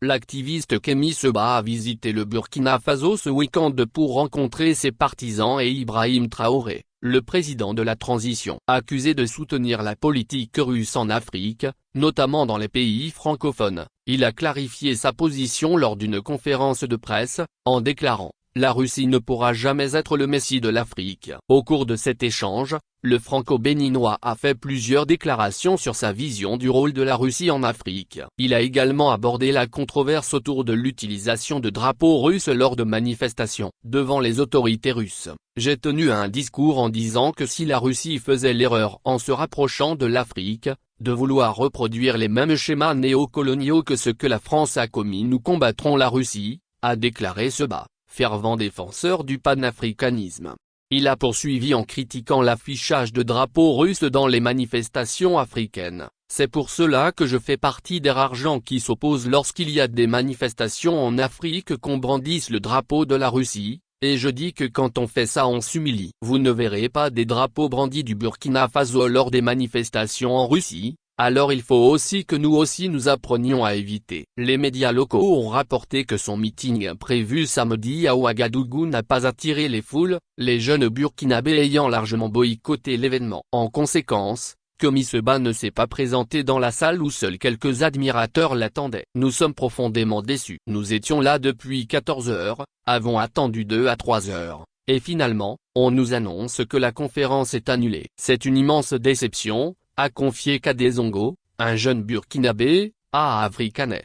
L'activiste Kémy Seba a visité le Burkina Faso ce week-end pour rencontrer ses partisans et Ibrahim Traoré, le président de la transition. Accusé de soutenir la politique russe en Afrique, notamment dans les pays francophones, il a clarifié sa position lors d'une conférence de presse, en déclarant « La Russie ne pourra jamais être le messie de l'Afrique ». Au cours de cet échange, le franco-béninois a fait plusieurs déclarations sur sa vision du rôle de la Russie en Afrique. Il a également abordé la controverse autour de l'utilisation de drapeaux russes lors de manifestations. Devant les autorités russes, j'ai tenu un discours en disant que si la Russie faisait l'erreur en se rapprochant de l'Afrique, de vouloir reproduire les mêmes schémas néocoloniaux que ce que la France a commis, nous combattrons la Russie, a déclaré Seba, fervent défenseur du panafricanisme. Il a poursuivi en critiquant l'affichage de drapeaux russes dans les manifestations africaines. C'est pour cela que je fais partie des rares gens qui s'opposent lorsqu'il y a des manifestations en Afrique qu'on brandisse le drapeau de la Russie, et je dis que quand on fait ça on s'humilie. Vous ne verrez pas des drapeaux brandis du Burkina Faso lors des manifestations en Russie. Alors il faut aussi que nous apprenions à éviter. Les médias locaux ont rapporté que son meeting prévu samedi à Ouagadougou n'a pas attiré les foules, les jeunes burkinabés ayant largement boycotté l'événement. En conséquence, Kémy Seba ne s'est pas présenté dans la salle où seuls quelques admirateurs l'attendaient. Nous sommes profondément déçus. Nous étions là depuis 14 heures, avons attendu 2 à 3 heures, et finalement, on nous annonce que la conférence est annulée. C'est une immense déception, a confié Kadé Zongo, un jeune burkinabé, à Africanet.